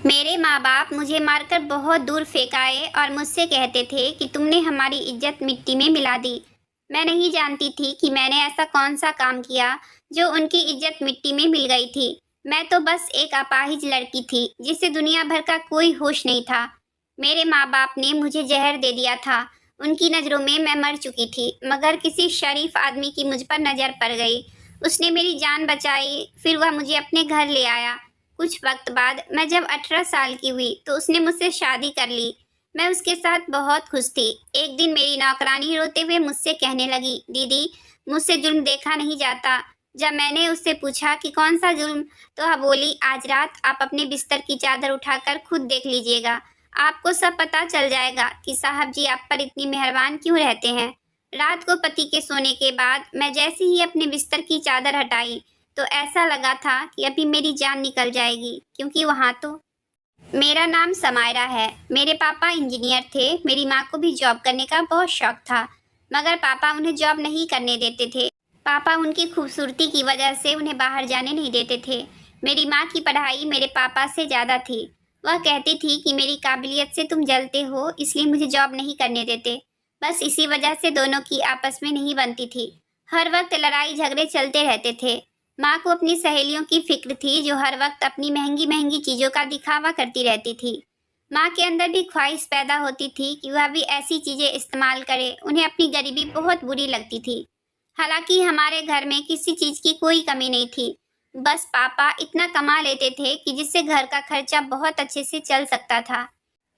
मेरे माँ-बाप मुझे मारकर बहुत दूर फेंक आए और मुझसे कहते थे कि तुमने हमारी इज़्ज़त मिट्टी में मिला दी। मैं नहीं जानती थी कि मैंने ऐसा कौन-सा काम किया जो उनकी इज़्ज़त मिट्टी में मिल गई थी। मैं तो बस एक अपाहिज लड़की थी जिसे दुनिया भर का कोई होश नहीं था। मेरे माँ-बाप ने मुझे ज़हर दे दिया था। उनकी नज़रों में मैं मर चुकी थी, मगर किसी शरीफ आदमी की मुझ पर नज़र पड़ गई। उसने मेरी जान बचाई, फिर वह मुझे अपने घर ले आया। कुछ वक्त बाद मैं जब 18 साल की हुई तो उसने मुझसे शादी कर ली। मैं उसके साथ बहुत खुश थी। एक दिन मेरी नौकरानी रोते हुए मुझसे कहने लगी, दीदी, मुझसे जुल्म देखा नहीं जाता। जब मैंने उससे पूछा कि कौन सा जुल्म, तो वह बोली, आज रात आप अपने बिस्तर की चादर उठाकर खुद देख लीजिएगा। आपको सब पता चल जाएगा कि साहब जी आप पर इतनी मेहरबान क्यों रहते हैं। रात को पति के सोने के बाद मैं जैसे ही अपने बिस्तर की चादर हटाई तो ऐसा लगा था कि अभी मेरी जान निकल जाएगी, क्योंकि वहाँ तो मेरा नाम समायरा है। मेरे पापा इंजीनियर थे। मेरी माँ को भी जॉब करने का बहुत शौक था, मगर पापा उन्हें जॉब नहीं करने देते थे। पापा उनकी खूबसूरती की वजह से उन्हें बाहर जाने नहीं देते थे। मेरी माँ की पढ़ाई मेरे पापा से ज़्यादा थी। वह कहती थी कि मेरी काबिलियत से तुम जलते हो, इसलिए मुझे जॉब नहीं करने देते। बस इसी वजह से दोनों की आपस में नहीं बनती थी। हर वक्त लड़ाई झगड़े चलते रहते थे। माँ को अपनी सहेलियों की फिक्र थी जो हर वक्त अपनी महंगी महंगी चीज़ों का दिखावा करती रहती थी। माँ के अंदर भी ख्वाहिश पैदा होती थी कि वह भी ऐसी चीज़ें इस्तेमाल करे। उन्हें अपनी गरीबी बहुत बुरी लगती थी। हालांकि हमारे घर में किसी चीज़ की कोई कमी नहीं थी। बस पापा इतना कमा लेते थे कि जिससे घर का खर्चा बहुत अच्छे से चल सकता था।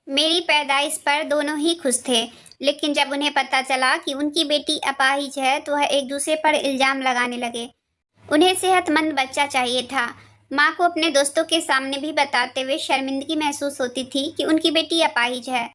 मेरी पैदाइश पर दोनों ही खुश थे, लेकिन जब उन्हें पता चला कि उनकी बेटी अपाहिज है तो वह एक दूसरे पर इल्ज़ाम लगाने लगे। उन्हें सेहतमंद बच्चा चाहिए था। माँ को अपने दोस्तों के सामने भी बताते हुए शर्मिंदगी महसूस होती थी कि उनकी बेटी अपाहिज है।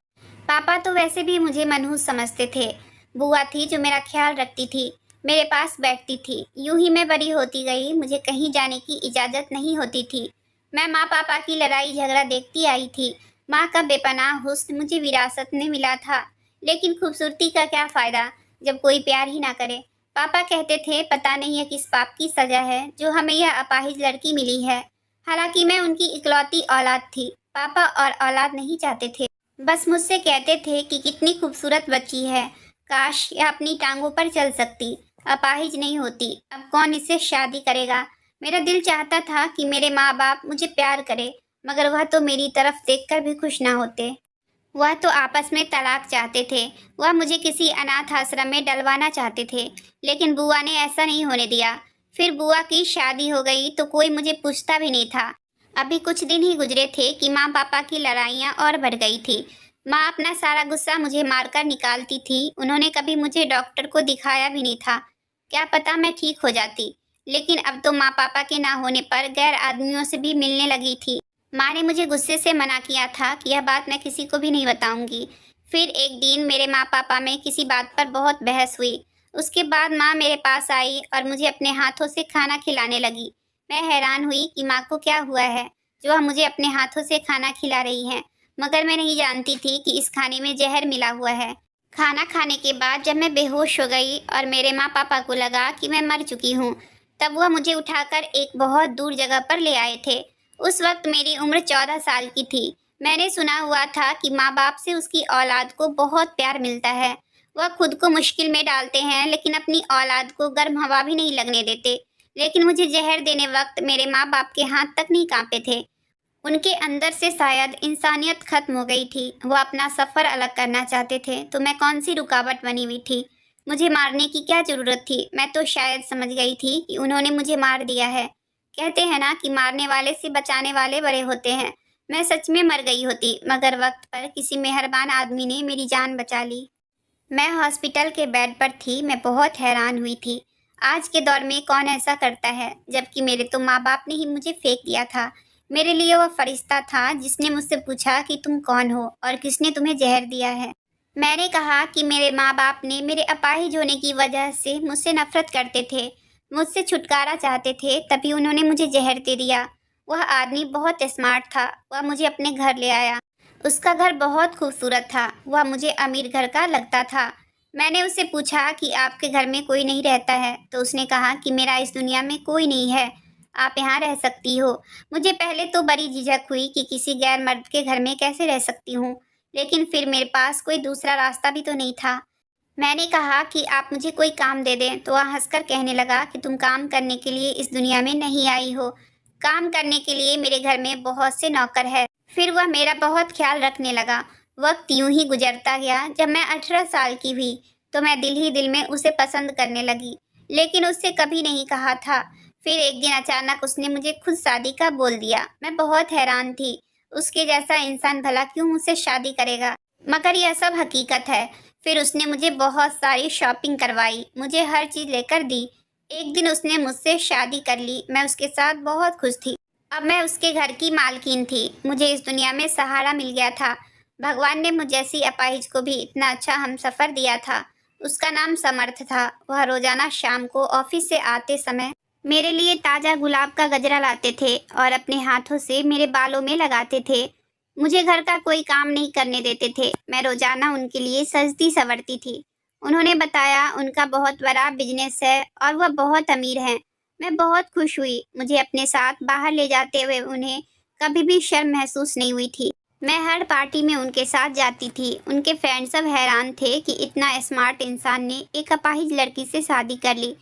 पापा तो वैसे भी मुझे मनहूस समझते थे। बुआ थी जो मेरा ख्याल रखती थी, मेरे पास बैठती थी। यूं ही मैं बड़ी होती गई। मुझे कहीं जाने की इजाज़त नहीं होती थी। मैं माँ पापा की लड़ाई झगड़ा देखती आई थी। माँ का बेपनाह हुस्न मुझे विरासत में मिला था, लेकिन खूबसूरती का क्या फ़ायदा जब कोई प्यार ही ना करे। पापा कहते थे, पता नहीं है किस पाप की सजा है जो हमें यह अपाहिज लड़की मिली है। हालांकि मैं उनकी इकलौती औलाद थी। पापा और औलाद नहीं चाहते थे। बस मुझसे कहते थे कि कितनी खूबसूरत बच्ची है, काश यह अपनी टांगों पर चल सकती, अपाहिज नहीं होती। अब कौन इससे शादी करेगा। मेरा दिल चाहता था कि मेरे माँ बाप मुझे प्यार करे, मगर वह तो मेरी तरफ देखकर भी खुश ना होते। वह तो आपस में तलाक चाहते थे। वह मुझे किसी अनाथ आश्रम में डलवाना चाहते थे, लेकिन बुआ ने ऐसा नहीं होने दिया। फिर बुआ की शादी हो गई तो कोई मुझे पूछता भी नहीं था। अभी कुछ दिन ही गुजरे थे कि माँ पापा की लड़ाइयाँ और बढ़ गई थी। माँ अपना सारा गुस्सा मुझे मारकर निकालती थी। उन्होंने कभी मुझे डॉक्टर को दिखाया भी नहीं था। क्या पता मैं ठीक हो जाती, लेकिन अब तो माँ पापा के ना होने पर गैर आदमियों से भी मिलने लगी थी। माँ ने मुझे गुस्से से मना किया था कि यह बात मैं किसी को भी नहीं बताऊंगी। फिर एक दिन मेरे माँ पापा में किसी बात पर बहुत बहस हुई। उसके बाद माँ मेरे पास आई और मुझे अपने हाथों से खाना खिलाने लगी। मैं हैरान हुई कि माँ को क्या हुआ है जो वह मुझे अपने हाथों से खाना खिला रही हैं, मगर मैं नहीं जानती थी कि इस खाने में जहर मिला हुआ है। खाना खाने के बाद जब मैं बेहोश हो गई और मेरे माँ पापा को लगा कि मैं मर चुकी हूँ, तब वह मुझे उठाकर एक बहुत दूर जगह पर ले आए थे। उस वक्त मेरी उम्र 14 साल की थी। मैंने सुना हुआ था कि माँ बाप से उसकी औलाद को बहुत प्यार मिलता है। वह खुद को मुश्किल में डालते हैं, लेकिन अपनी औलाद को गर्म हवा भी नहीं लगने देते। लेकिन मुझे जहर देने वक्त मेरे माँ बाप के हाथ तक नहीं कांपे थे। उनके अंदर से शायद इंसानियत खत्म हो गई थी। वो अपना सफ़र अलग करना चाहते थे, तो मैं कौन सी रुकावट बनी हुई थी। मुझे मारने की क्या ज़रूरत थी। मैं तो शायद समझ गई थी कि उन्होंने मुझे मार दिया है। कहते हैं ना कि मारने वाले से बचाने वाले बड़े होते हैं। मैं सच में मर गई होती, मगर वक्त पर किसी मेहरबान आदमी ने मेरी जान बचा ली। मैं हॉस्पिटल के बेड पर थी। मैं बहुत हैरान हुई थी। आज के दौर में कौन ऐसा करता है, जबकि मेरे तो माँ बाप ने ही मुझे फेंक दिया था। मेरे लिए वह फरिश्ता था जिसने मुझसे पूछा कि तुम कौन हो और किसने तुम्हें जहर दिया है। मैंने कहा कि मेरे माँ बाप ने मेरे अपाहिज होने की वजह से मुझसे नफरत करते थे, मुझसे छुटकारा चाहते थे, तभी उन्होंने मुझे जहर दे दिया। वह आदमी बहुत स्मार्ट था। वह मुझे अपने घर ले आया। उसका घर बहुत खूबसूरत था। वह मुझे अमीर घर का लगता था। मैंने उससे पूछा कि आपके घर में कोई नहीं रहता है, तो उसने कहा कि मेरा इस दुनिया में कोई नहीं है। आप यहाँ रह सकती हो। मुझे पहले तो बड़ी झिझक हुई कि किसी गैर मर्द के घर में कैसे रह सकती हूँ, लेकिन फिर मेरे पास कोई दूसरा रास्ता भी तो नहीं था। मैंने कहा कि आप मुझे कोई काम दे दें, तो वह हंसकर कहने लगा कि तुम काम करने के लिए इस दुनिया में नहीं आई हो। काम करने के लिए मेरे घर में बहुत से नौकर हैं। फिर वह मेरा बहुत ख्याल रखने लगा। वक्त यूं ही गुजरता गया। जब मैं 18 साल की हुई तो मैं दिल ही दिल में उसे पसंद करने लगी, लेकिन उससे कभी नहीं कहा था। फिर एक दिन अचानक उसने मुझे खुद शादी का बोल दिया। मैं बहुत हैरान थी। उसके जैसा इंसान भला क्यों मुझसे शादी करेगा, मगर यह सब हकीकत है। फिर उसने मुझे बहुत सारी शॉपिंग करवाई, मुझे हर चीज़ लेकर दी। एक दिन उसने मुझसे शादी कर ली। मैं उसके साथ बहुत खुश थी। अब मैं उसके घर की मालकिन थी। मुझे इस दुनिया में सहारा मिल गया था। भगवान ने मुझ जैसी अपाहिज को भी इतना अच्छा हमसफ़र दिया था। उसका नाम समर्थ था। वह रोज़ाना शाम को ऑफिस से आते समय मेरे लिए ताज़ा गुलाब का गजरा लाते थे और अपने हाथों से मेरे बालों में लगाते थे। मुझे घर का कोई काम नहीं करने देते थे। मैं रोजाना उनके लिए सजती संवरती थी। उन्होंने बताया उनका बहुत बड़ा बिजनेस है और वह बहुत अमीर हैं। मैं बहुत खुश हुई। मुझे अपने साथ बाहर ले जाते हुए उन्हें कभी भी शर्म महसूस नहीं हुई थी। मैं हर पार्टी में उनके साथ जाती थी। उनके फ्रेंड सब हैरान थे कि इतना स्मार्ट इंसान ने एक अपाहिज लड़की से शादी कर ली।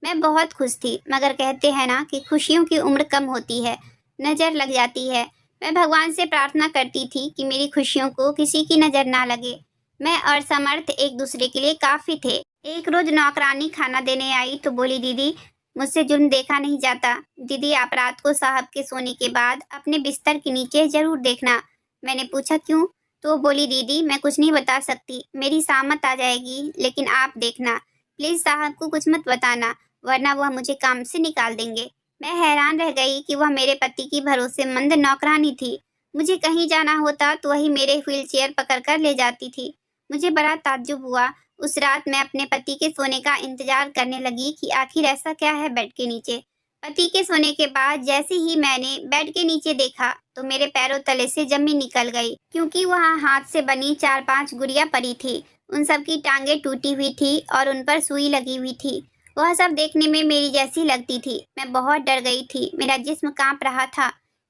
मैं बहुत खुश थी, मगर कहते हैं ना कि खुशियों की उम्र कम होती है, नज़र लग जाती है। मैं भगवान से प्रार्थना करती थी कि मेरी खुशियों को किसी की नज़र ना लगे। मैं और समर्थ एक दूसरे के लिए काफ़ी थे। एक रोज़ नौकरानी खाना देने आई तो बोली, दीदी मुझसे जुल्म देखा नहीं जाता। दीदी आप रात को साहब के सोने के बाद अपने बिस्तर के नीचे ज़रूर देखना। मैंने पूछा क्यों? तो वो बोली, दीदी मैं कुछ नहीं बता सकती, मेरी सामत आ जाएगी, लेकिन आप देखना प्लीज़ साहब को कुछ मत बताना, वरना वह मुझे काम से निकाल देंगे। मैं हैरान रह गई कि वह मेरे पति की भरोसेमंद नौकरानी थी। मुझे कहीं जाना होता तो वही मेरे व्हील चेयर पकड़कर ले जाती थी। मुझे बड़ा ताज्जुब हुआ। उस रात मैं अपने पति के सोने का इंतजार करने लगी कि आखिर ऐसा क्या है बेड के नीचे। पति के सोने के बाद जैसे ही मैंने बेड के नीचे देखा तो मेरे पैरों तले से जमीन निकल गई, क्योंकि वहाँ हाथ से बनी 4-5 गुड़िया पड़ी थी। उन सब की टांगें टूटी हुई थी और उन पर सुई लगी हुई थी। वह सब देखने में मेरी जैसी लगती थी। मैं बहुत डर गई थी। मेरा जिस्म कांप रहा था।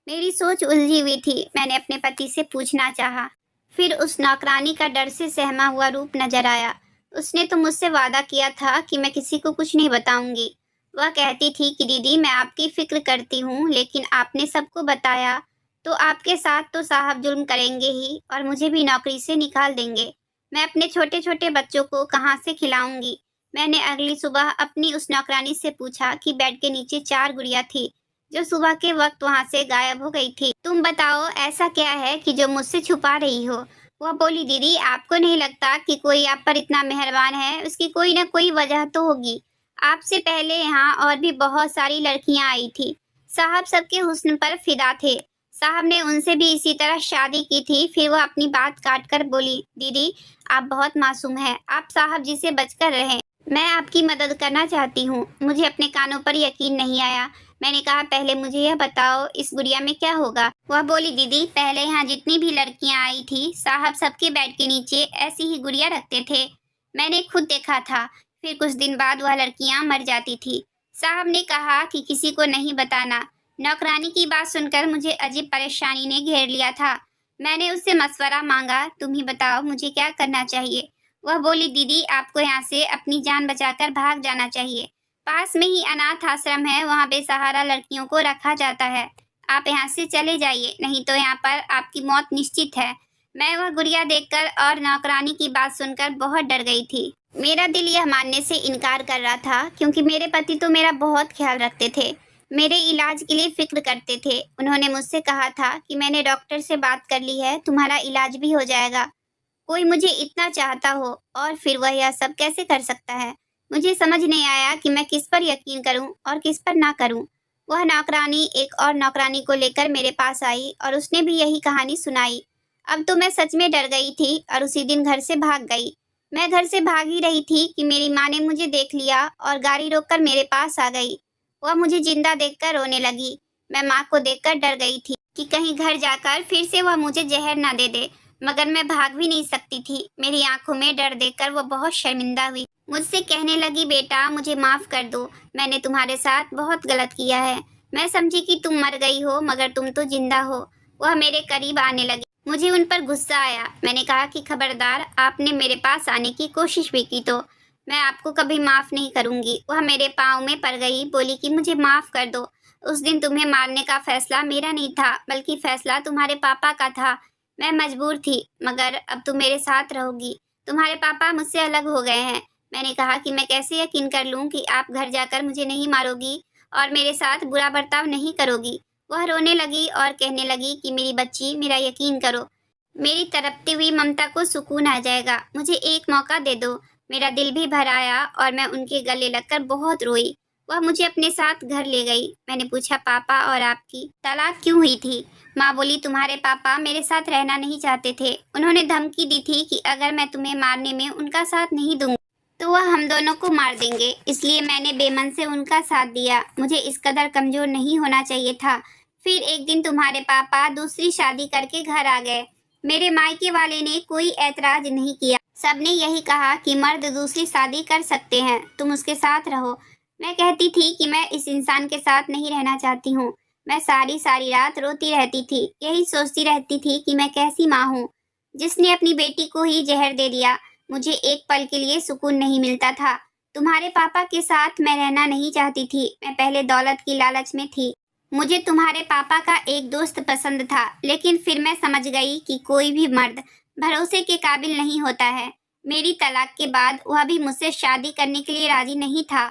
मेरी सोच उलझी हुई थी। मैंने अपने पति से पूछना चाहा। फिर उस नौकरानी का डर से सहमा हुआ रूप नजर आया। उसने तो मुझसे वादा किया था कि मैं किसी को कुछ नहीं बताऊंगी। वह कहती थी कि दीदी मैं आपकी फिक्र करती हूँ, लेकिन आपने सबको बताया तो आपके साथ तो साहब जुल्म करेंगे ही और मुझे भी नौकरी से निकाल देंगे। मैं अपने छोटे छोटे बच्चों को कहाँ से खिलाऊंगी? मैंने अगली सुबह अपनी उस नौकरानी से पूछा कि बेड के नीचे 4 गुड़िया थी, जो सुबह के वक्त वहां से गायब हो गई थी। तुम बताओ ऐसा क्या है कि जो मुझसे छुपा रही हो? वह बोली, दीदी आपको नहीं लगता कि कोई आप पर इतना मेहरबान है? उसकी कोई ना कोई वजह तो होगी। आपसे पहले यहाँ और भी बहुत सारी लड़कियां आई थी। साहब सबके हुस्न पर फिदा थे। साहब ने उनसे भी इसी तरह शादी की थी। फिर वह अपनी बात काट कर बोली, दीदी आप बहुत मासूम हैं, आप साहब जी से बचकर रहें। मैं आपकी मदद करना चाहती हूँ। मुझे अपने कानों पर यकीन नहीं आया। मैंने कहा, पहले मुझे यह बताओ इस गुड़िया में क्या होगा? वह बोली, दीदी पहले यहाँ जितनी भी लड़कियाँ आई थी साहब सबके बेड के नीचे ऐसी ही गुड़िया रखते थे। मैंने खुद देखा था। फिर कुछ दिन बाद वह लड़कियाँ मर जाती थी। साहब ने कहा कि किसी को नहीं बताना। नौकरानी की बात सुनकर मुझे अजीब परेशानी ने घेर लिया था। मैंने उससे मशवरा मांगा, तुम ही बताओ मुझे क्या करना चाहिए? वह बोली, दीदी आपको यहाँ से अपनी जान बचाकर भाग जाना चाहिए। पास में ही अनाथ आश्रम है, वहाँ बेसहारा लड़कियों को रखा जाता है। आप यहाँ से चले जाइए, नहीं तो यहाँ पर आपकी मौत निश्चित है। मैं वह गुड़िया देखकर और नौकरानी की बात सुनकर बहुत डर गई थी। मेरा दिल यह मानने से इनकार कर रहा था, क्योंकि मेरे पति तो मेरा बहुत ख्याल रखते थे, मेरे इलाज के लिए फिक्र करते थे। उन्होंने मुझसे कहा था कि मैंने डॉक्टर से बात कर ली है, तुम्हारा इलाज भी हो जाएगा। कोई मुझे इतना चाहता हो और फिर वह यह सब कैसे कर सकता है? मुझे समझ नहीं आया कि मैं किस पर यकीन करूं और किस पर ना करूं। वह नौकरानी एक और नौकरानी को लेकर मेरे पास आई और उसने भी यही कहानी सुनाई। अब तो मैं सच में डर गई थी और उसी दिन घर से भाग गई। मैं घर से भाग ही रही थी कि मेरी माँ ने मुझे देख लिया और गाड़ी रोककर मेरे पास आ गई। वह मुझे जिंदा देखकर रोने लगी। मैं माँ को देखकर डर गई थी कि कहीं घर जाकर फिर से वह मुझे जहर ना दे दे, मगर मैं भाग भी नहीं सकती थी। मेरी आंखों में डर देखकर वह बहुत शर्मिंदा हुई। मुझसे कहने लगी, बेटा मुझे माफ़ कर दो, मैंने तुम्हारे साथ बहुत गलत किया है। मैं समझी कि तुम मर गई हो, मगर तुम तो जिंदा हो। वह मेरे करीब आने लगी। मुझे उन पर गुस्सा आया। मैंने कहा कि खबरदार, आपने मेरे पास आने की कोशिश भी की तो मैं आपको कभी माफ नहीं करूंगी। वह मेरे पाँव में पड़ गई, बोली कि मुझे माफ कर दो। उस दिन तुम्हें मारने का फैसला मेरा नहीं था, बल्कि फैसला तुम्हारे पापा का था। मैं मजबूर थी, मगर अब तुम मेरे साथ रहोगी। तुम्हारे पापा मुझसे अलग हो गए हैं। मैंने कहा कि मैं कैसे यकीन कर लूं कि आप घर जाकर मुझे नहीं मारोगी और मेरे साथ बुरा बर्ताव नहीं करोगी। वह रोने लगी और कहने लगी कि मेरी बच्ची, मेरा यकीन करो, मेरी तड़पती हुई ममता को सुकून आ जाएगा। मुझे एक मौका दे दो। मेरा दिल भी भर आया और मैं उनके गले लगकर बहुत रोई। वह मुझे अपने साथ घर ले गई। मैंने पूछा, पापा और आपकी तलाक क्यों हुई थी? माँ बोली, तुम्हारे पापा मेरे साथ रहना नहीं चाहते थे। उन्होंने धमकी दी थी कि अगर मैं तुम्हें मारने में उनका साथ नहीं दूंगी तो वह हम दोनों को मार देंगे। इसलिए मैंने बेमन से उनका साथ दिया। मुझे इस कदर कमजोर नहीं होना चाहिए था। फिर एक दिन तुम्हारे पापा दूसरी शादी करके घर आ गए। मेरे मायके वाले ने कोई ऐतराज नहीं किया। सबने यही कहा कि मर्द दूसरी शादी कर सकते हैं, तुम उसके साथ रहो। मैं कहती थी कि मैं इस इंसान के साथ नहीं रहना चाहती हूँ। मैं सारी सारी रात रोती रहती थी। यही सोचती रहती थी कि मैं कैसी माँ हूँ जिसने अपनी बेटी को ही जहर दे दिया। मुझे एक पल के लिए सुकून नहीं मिलता था। तुम्हारे पापा के साथ मैं रहना नहीं चाहती थी। मैं पहले दौलत की लालच में थी। मुझे तुम्हारे पापा का एक दोस्त पसंद था, लेकिन फिर मैं समझ गई कि कोई भी मर्द भरोसे के काबिल नहीं होता है। मेरी तलाक के बाद वह भी मुझसे शादी करने के लिए राजी नहीं था।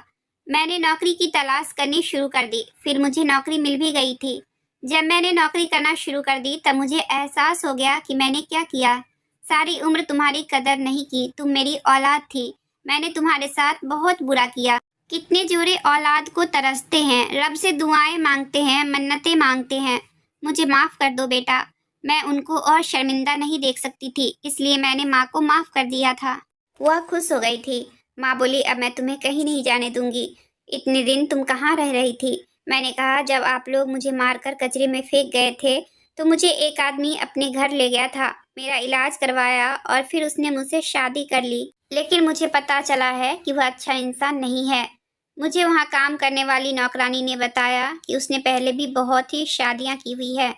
मैंने नौकरी की तलाश करनी शुरू कर दी। फिर मुझे नौकरी मिल भी गई थी। जब मैंने नौकरी करना शुरू कर दी तब मुझे एहसास हो गया कि मैंने क्या किया। सारी उम्र तुम्हारी कदर नहीं की। तुम मेरी औलाद थी। मैंने तुम्हारे साथ बहुत बुरा किया। कितने जोरे औलाद को तरसते हैं, रब से दुआएं मांगते हैं, मन्नतें मांगते हैं। मुझे माफ कर दो बेटा। मैं उनको और शर्मिंदा नहीं देख सकती थी, इसलिए मैंने माँ को माफ कर दिया था। वह खुश हो गई थी। माँ बोली, अब मैं तुम्हें कहीं नहीं जाने दूंगी। इतने दिन तुम कहाँ रह रही थी? मैंने कहा, जब आप लोग मुझे मारकर कचरे में फेंक गए थे तो मुझे एक आदमी अपने घर ले गया था। मेरा इलाज करवाया और फिर उसने मुझसे शादी कर ली। लेकिन मुझे पता चला है कि वह अच्छा इंसान नहीं है। मुझे वहाँ काम करने वाली नौकरानी ने बताया कि उसने पहले भी बहुत ही शादियाँ की हुई है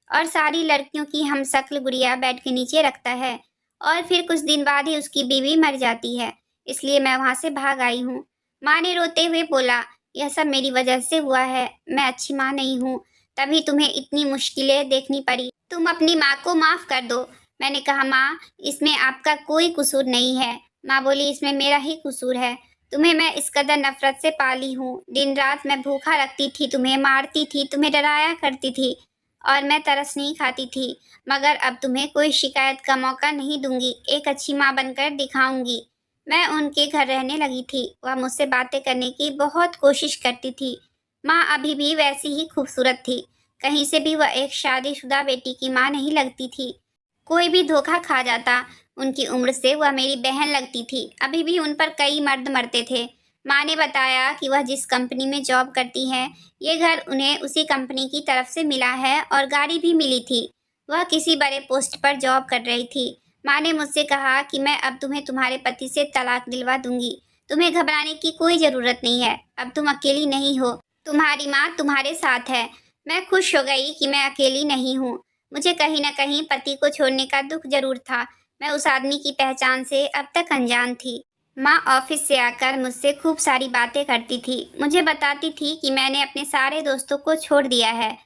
और सारी लड़कियों की हमशक्ल गुड़िया बेड के नीचे रखता है और फिर कुछ दिन बाद ही उसकी बीवी मर जाती है। इसलिए मैं वहाँ से भाग आई हूँ। माँ ने रोते हुए बोला, यह सब मेरी वजह से हुआ है। मैं अच्छी माँ नहीं हूँ, तभी तुम्हें इतनी मुश्किलें देखनी पड़ी। तुम अपनी माँ को माफ कर दो। मैंने कहा, माँ, इसमें आपका कोई कसूर नहीं है। माँ बोली, इसमें मेरा ही कसूर है। तुम्हें मैं इस कदर नफरत से पाली हूँ। दिन रात मैं भूखा रखती थी, तुम्हें मारती थी, तुम्हें डराया करती थी और मैं तरस नहीं खाती थी। मगर अब तुम्हें कोई शिकायत का मौका नहीं दूंगी। एक अच्छी माँ बनकर दिखाऊंगी। मैं उनके घर रहने लगी थी। वह मुझसे बातें करने की बहुत कोशिश करती थी। माँ अभी भी वैसी ही खूबसूरत थी। कहीं से भी वह एक शादीशुदा बेटी की माँ नहीं लगती थी। कोई भी धोखा खा जाता। उनकी उम्र से वह मेरी बहन लगती थी। अभी भी उन पर कई मर्द मरते थे। माँ ने बताया कि वह जिस कंपनी में जॉब करती है, ये घर उन्हें उसी कंपनी की तरफ से मिला है और गाड़ी भी मिली थी। वह किसी बड़े पोस्ट पर जॉब कर रही थी। माँ ने मुझसे कहा कि मैं अब तुम्हें तुम्हारे पति से तलाक दिलवा दूंगी। तुम्हें घबराने की कोई ज़रूरत नहीं है। अब तुम अकेली नहीं हो। तुम्हारी माँ तुम्हारे साथ है। मैं खुश हो गई कि मैं अकेली नहीं हूँ। मुझे कहीं न कहीं पति को छोड़ने का दुख जरूर था। मैं उस आदमी की पहचान से अब तक अनजान थी। माँ ऑफिस से आकर मुझसे खूब सारी बातें करती थी। मुझे बताती थी कि मैंने अपने सारे दोस्तों को छोड़ दिया है।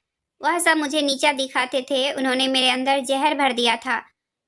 वह सब मुझे नीचा दिखाते थे। उन्होंने मेरे अंदर जहर भर दिया था।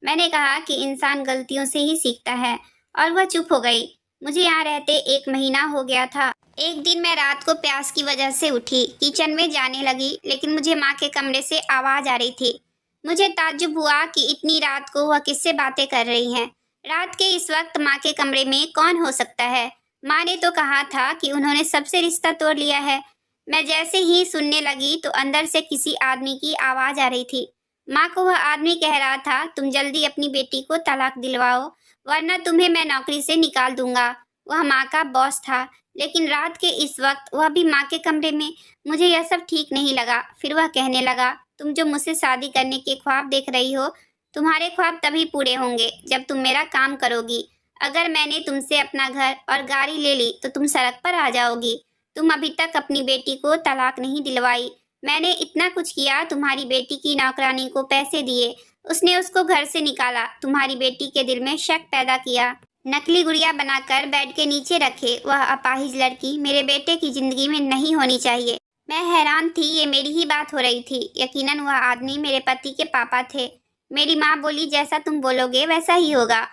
मैंने कहा कि इंसान गलतियों से ही सीखता है और वह चुप हो गई। मुझे यहाँ रहते 1 महीना हो गया था। एक दिन मैं रात को प्यास की वजह से उठी, किचन में जाने लगी, लेकिन मुझे माँ के कमरे से आवाज आ रही थी। मुझे ताज्जुब हुआ कि इतनी रात को वह किससे बातें कर रही हैं। रात के इस वक्त माँ के कमरे में कौन हो सकता है? माँ ने तो कहा था कि उन्होंने सबसे रिश्ता तोड़ लिया है। मैं जैसे ही सुनने लगी तो अंदर से किसी आदमी की आवाज आ रही थी। माँ को वह आदमी कह रहा था, तुम जल्दी अपनी बेटी को तलाक दिलवाओ, वरना तुम्हें मैं नौकरी से निकाल दूंगा। वह माँ का बॉस था, लेकिन रात के इस वक्त वह भी माँ के कमरे में। मुझे यह सब ठीक नहीं लगा। फिर वह कहने लगा, तुम जो मुझसे शादी करने के ख्वाब देख रही हो, तुम्हारे ख्वाब तभी पूरे होंगे जब तुम मेरा काम करोगी। अगर मैंने तुमसे अपना घर और गाड़ी ले ली तो तुम सड़क पर आ जाओगी। तुम अभी तक अपनी बेटी को तलाक नहीं दिलवाई। मैंने इतना कुछ किया, तुम्हारी बेटी की नौकरानी को पैसे दिए, उसने उसको घर से निकाला, तुम्हारी बेटी के दिल में शक पैदा किया, नकली गुड़िया बनाकर बेड के नीचे रखे। वह अपाहिज लड़की मेरे बेटे की जिंदगी में नहीं होनी चाहिए। मैं हैरान थी, ये मेरी ही बात हो रही थी। यकीनन वह आदमी मेरे पति के पापा थे। मेरी माँ बोली, जैसा तुम बोलोगे वैसा ही होगा,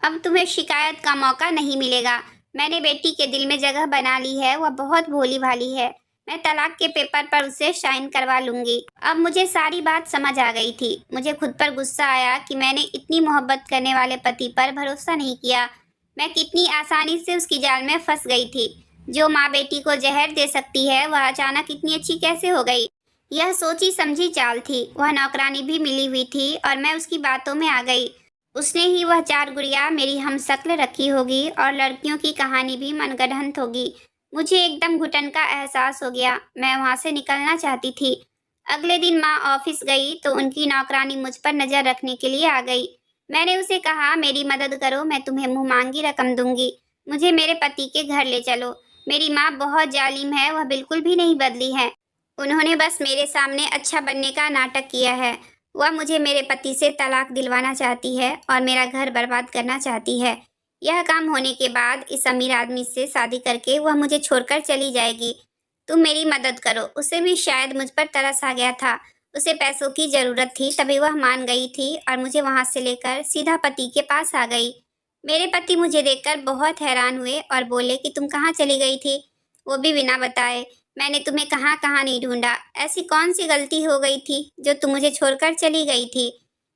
अब तुम्हें शिकायत का मौका नहीं मिलेगा। मैंने बेटी के दिल में जगह बना ली है, वह बहुत भोली भाली है। मैं तलाक के पेपर पर उसे साइन करवा लूंगी। अब मुझे सारी बात समझ आ गई थी। मुझे खुद पर गुस्सा आया कि मैंने इतनी मोहब्बत करने वाले पति पर भरोसा नहीं किया। मैं कितनी आसानी से उसकी जाल में फंस गई थी। जो माँ बेटी को जहर दे सकती है, वह अचानक इतनी अच्छी कैसे हो गई? यह सोची समझी चाल थी। वह नौकरानी भी मिली हुई थी और मैं उसकी बातों में आ गई। उसने ही वह 4 गुड़िया मेरी हमशक्ल रखी होगी और लड़कियों की कहानी भी मनगढ़ंत होगी। मुझे एकदम घुटन का एहसास हो गया। मैं वहाँ से निकलना चाहती थी। अगले दिन माँ ऑफिस गई तो उनकी नौकरानी मुझ पर नजर रखने के लिए आ गई। मैंने उसे कहा, मेरी मदद करो, मैं तुम्हें मुँह मांगी रकम दूंगी, मुझे मेरे पति के घर ले चलो। मेरी माँ बहुत जालिम है, वह बिल्कुल भी नहीं बदली है। उन्होंने बस मेरे सामने अच्छा बनने का नाटक किया है। वह मुझे मेरे पति से तलाक दिलवाना चाहती है और मेरा घर बर्बाद करना चाहती है। यह काम होने के बाद इस अमीर आदमी से शादी करके वह मुझे छोड़कर चली जाएगी। तुम मेरी मदद करो। उसे भी शायद मुझ पर तरस आ गया था। उसे पैसों की जरूरत थी, तभी वह मान गई थी और मुझे वहां से लेकर सीधा पति के पास आ गई। मेरे पति मुझे देखकर बहुत हैरान हुए और बोले कि तुम कहाँ चली गई थी, वो भी बिना बताए। मैंने तुम्हें कहाँ कहाँ नहीं ढूंढा। ऐसी कौन सी गलती हो गई थी जो तुम मुझे छोड़कर चली गई थी?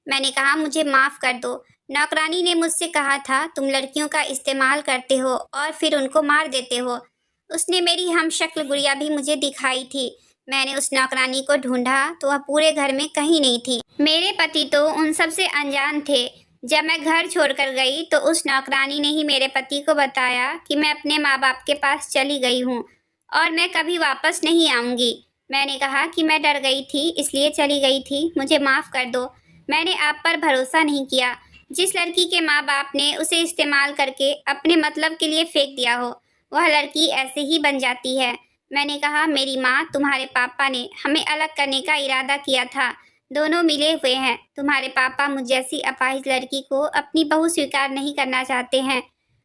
मैंने कहा, मुझे माफ कर दो। नौकरानी ने मुझसे कहा था, तुम लड़कियों का इस्तेमाल करते हो और फिर उनको मार देते हो। उसने मेरी हमशक्ल गुड़िया भी मुझे दिखाई थी। मैंने उस नौकरानी को ढूंढा तो वह पूरे घर में कहीं नहीं थी। मेरे पति तो उन सब से अनजान थे। जब मैं घर छोड़कर गई तो उस नौकरानी ने ही मेरे पति को बताया कि मैं अपने माँ बाप के पास चली गई हूँ और मैं कभी वापस नहीं आऊँगी। मैंने कहा कि मैं डर गई थी, इसलिए चली गई थी, मुझे माफ़ कर दो। मैंने आप पर भरोसा नहीं किया। जिस लड़की के माँ बाप ने उसे इस्तेमाल करके अपने मतलब के लिए फेंक दिया हो, वह लड़की ऐसे ही बन जाती है। मैंने कहा, मेरी माँ, तुम्हारे पापा ने हमें अलग करने का इरादा किया था। दोनों मिले हुए हैं। तुम्हारे पापा मुझ जैसी अपाहिज लड़की को अपनी बहू स्वीकार नहीं करना चाहते हैं।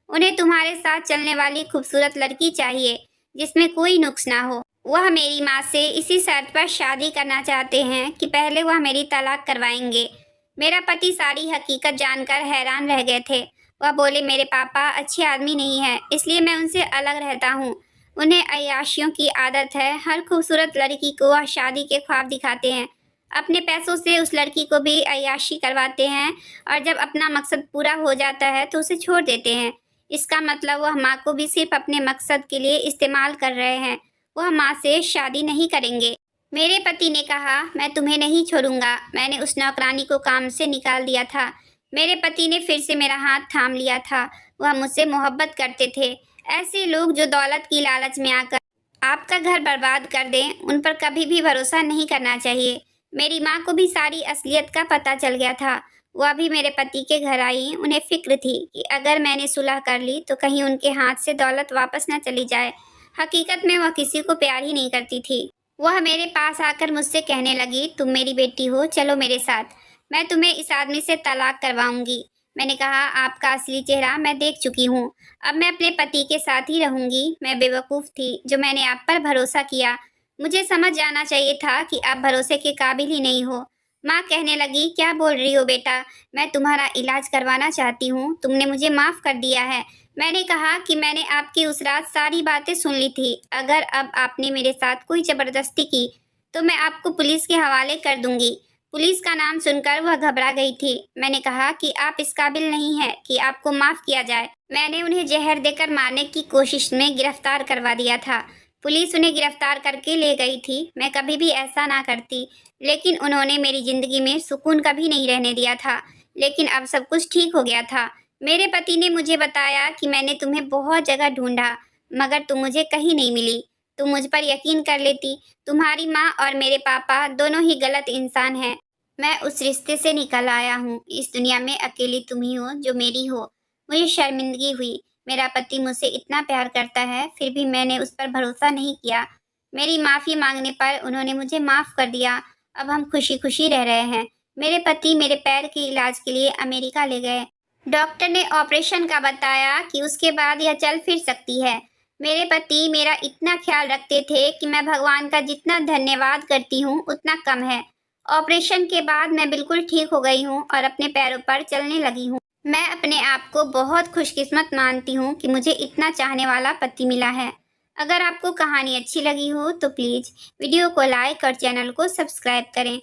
उन्हें तुम्हारे साथ चलने वाली खूबसूरत लड़की चाहिए जिसमें कोई नुक्स ना हो। वह मेरी माँ से इसी शर्त पर शादी करना चाहते हैं कि पहले वह मेरी तलाक करवाएंगे। मेरा पति सारी हकीकत जानकर हैरान रह गए थे। वह बोले, मेरे पापा अच्छे आदमी नहीं है, इसलिए मैं उनसे अलग रहता हूँ। उन्हें अय्याशियों की आदत है। हर खूबसूरत लड़की को वह शादी के ख्वाब दिखाते हैं। अपने पैसों से उस लड़की को भी अय्याशी करवाते हैं और जब अपना मकसद पूरा हो जाता है तो उसे छोड़ देते हैं। इसका मतलब वह माँ को भी सिर्फ अपने मकसद के लिए इस्तेमाल कर रहे हैं। वह माँ से शादी नहीं करेंगे। मेरे पति ने कहा, मैं तुम्हें नहीं छोड़ूंगा। मैंने उस नौकरानी को काम से निकाल दिया था। मेरे पति ने फिर से मेरा हाथ थाम लिया था। वह मुझसे मोहब्बत करते थे। ऐसे लोग जो दौलत की लालच में आकर आपका घर बर्बाद कर दें, उन पर कभी भी भरोसा नहीं करना चाहिए। मेरी माँ को भी सारी असलियत का पता चल गया था। वह भी मेरे पति के घर आई। उन्हें फिक्र थी कि अगर मैंने सुलह कर ली तो कहीं उनके हाथ से दौलत वापस न चली जाए। हकीकत में वह किसी को प्यार ही नहीं करती थी। वह मेरे पास आकर मुझसे कहने लगी, तुम मेरी बेटी हो, चलो मेरे साथ, मैं तुम्हें इस आदमी से तलाक करवाऊंगी। मैंने कहा, आपका असली चेहरा मैं देख चुकी हूँ। अब मैं अपने पति के साथ ही रहूंगी। मैं बेवकूफ़ थी जो मैंने आप पर भरोसा किया। मुझे समझ जाना चाहिए था कि आप भरोसे के काबिल ही नहीं हो। माँ कहने लगी, क्या बोल रही हो बेटा, मैं तुम्हारा इलाज करवाना चाहती हूँ, तुमने मुझे माफ़ कर दिया है। मैंने कहा कि मैंने आपकी उस रात सारी बातें सुन ली थी। अगर अब आपने मेरे साथ कोई ज़बरदस्ती की तो मैं आपको पुलिस के हवाले कर दूंगी। पुलिस का नाम सुनकर वह घबरा गई थी। मैंने कहा कि आप इस काबिल नहीं हैं कि आपको माफ़ किया जाए। मैंने उन्हें जहर देकर मारने की कोशिश में गिरफ्तार करवा दिया था। पुलिस उन्हें गिरफ्तार करके ले गई थी। मैं कभी भी ऐसा ना करती, लेकिन उन्होंने मेरी ज़िंदगी में सुकून कभी नहीं रहने दिया था। लेकिन अब सब कुछ ठीक हो गया था। मेरे पति ने मुझे बताया कि मैंने तुम्हें बहुत जगह ढूंढा, मगर तुम मुझे कहीं नहीं मिली। तुम मुझ पर यकीन कर लेती। तुम्हारी माँ और मेरे पापा दोनों ही गलत इंसान हैं। मैं उस रिश्ते से निकल आया हूँ। इस दुनिया में अकेली तुम ही हो जो मेरी हो। मुझे शर्मिंदगी हुई। मेरा पति मुझसे इतना प्यार करता है, फिर भी मैंने उस पर भरोसा नहीं किया। मेरी माफ़ी मांगने पर उन्होंने मुझे माफ़ कर दिया। अब हम खुशी-खुशी रह रहे हैं। मेरे पति मेरे पैर के इलाज के लिए अमेरिका ले गए। डॉक्टर ने ऑपरेशन का बताया कि उसके बाद यह चल फिर सकती है। मेरे पति मेरा इतना ख्याल रखते थे कि मैं भगवान का जितना धन्यवाद करती हूँ, उतना कम है। ऑपरेशन के बाद मैं बिल्कुल ठीक हो गई हूँ और अपने पैरों पर चलने लगी हूँ। मैं अपने आप को बहुत खुशकिस्मत मानती हूँ कि मुझे इतना चाहने वाला पति मिला है। अगर आपको कहानी अच्छी लगी हो तो प्लीज़ वीडियो को लाइक और चैनल को सब्सक्राइब करें।